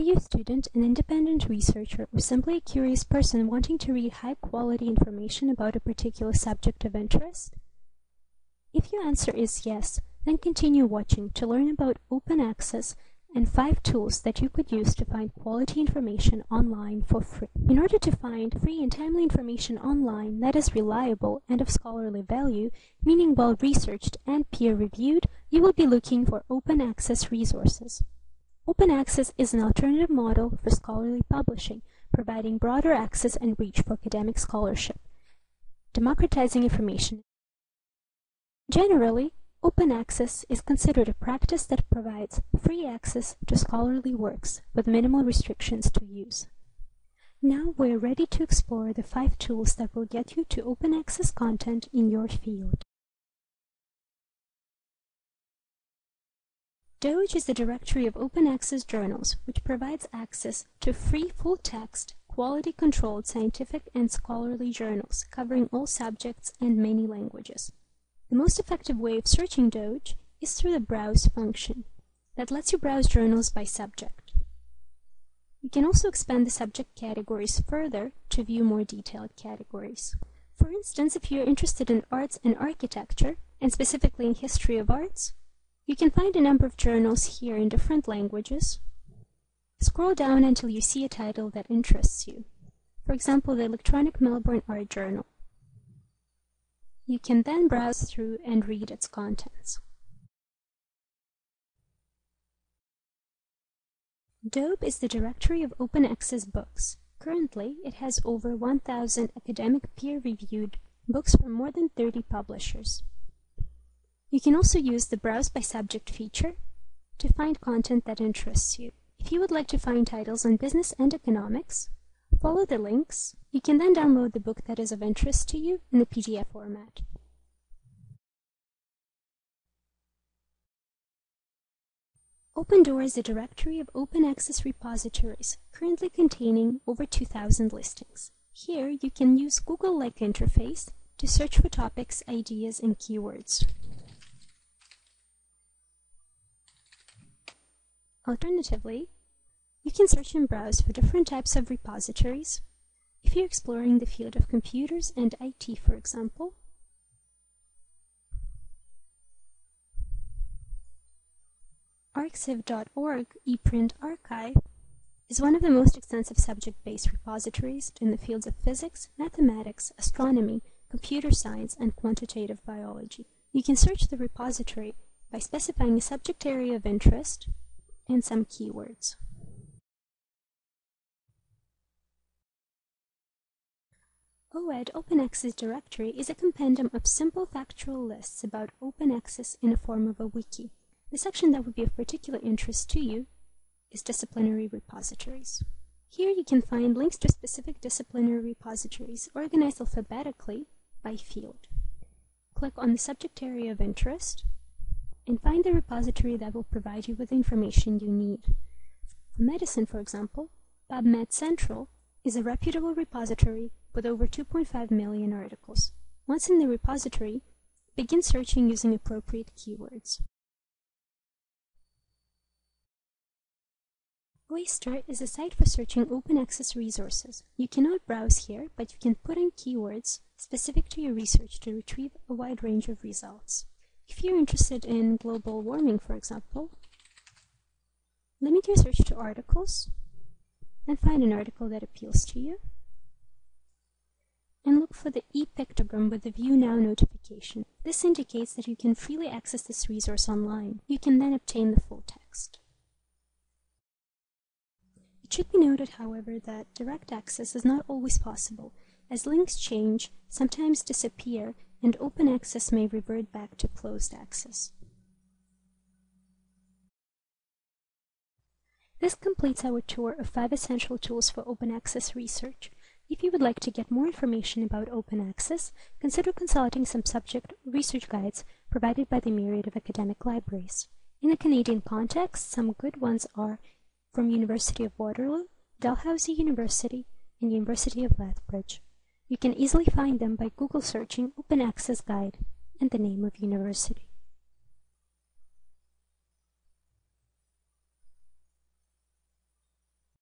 you a student, an independent researcher, or simply a curious person wanting to read high-quality information about a particular subject of interest? If your answer is yes, then continue watching to learn about open access and 5 tools that you could use to find quality information online for free. In order to find free and timely information online that is reliable and of scholarly value, meaning well-researched and peer-reviewed, you will be looking for open access resources. Open access is an alternative model for scholarly publishing, providing broader access and reach for academic scholarship, democratizing information. Generally, open access is considered a practice that provides free access to scholarly works with minimal restrictions to use. Now we're ready to explore the 5 tools that will get you to open access content in your field. Doge is the directory of open access journals, which provides access to free full-text, quality-controlled scientific and scholarly journals covering all subjects and many languages. The most effective way of searching Doge is through the Browse function that lets you browse journals by subject. You can also expand the subject categories further to view more detailed categories. For instance, if you're interested in arts and architecture, and specifically in history of arts, you can find a number of journals here in different languages. Scroll down until you see a title that interests you. For example, the Electronic Melbourne Art Journal. You can then browse through and read its contents. Dobe is the directory of open access books. Currently, it has over 1,000 academic peer-reviewed books from more than 30 publishers. You can also use the Browse by Subject feature to find content that interests you. If you would like to find titles on business and economics, follow the links. You can then download the book that is of interest to you in the PDF format. OpenDoor is a directory of open access repositories, currently containing over 2,000 listings. Here, you can use Google-like interface to search for topics, ideas, and keywords. Alternatively, you can search and browse for different types of repositories. If you're exploring the field of computers and IT, for example, arXiv.org ePrint Archive is one of the most extensive subject-based repositories in the fields of physics, mathematics, astronomy, computer science, and quantitative biology. You can search the repository by specifying a subject area of interest and some keywords. OED Open Access Directory is a compendium of simple factual lists about open access in the form of a wiki. The section that would be of particular interest to you is disciplinary repositories. Here you can find links to specific disciplinary repositories organized alphabetically by field. Click on the subject area of interest and find the repository that will provide you with the information you need. For medicine, for example, PubMed Central is a reputable repository with over 2.5 million articles. Once in the repository, begin searching using appropriate keywords. Oyster is a site for searching open access resources. You cannot browse here, but you can put in keywords specific to your research to retrieve a wide range of results. If you're interested in global warming, for example, limit your search to articles and find an article that appeals to you. And look for the e-pictogram with the View Now notification. This indicates that you can freely access this resource online. You can then obtain the full text. It should be noted, however, that direct access is not always possible, as links change, sometimes disappear, and open access may revert back to closed access. This completes our tour of 5 essential tools for open access research. If you would like to get more information about open access, consider consulting some subject research guides provided by the myriad of academic libraries. In the Canadian context, some good ones are from University of Waterloo, Dalhousie University, and University of Lethbridge. You can easily find them by Google searching Open Access Guide and the name of university.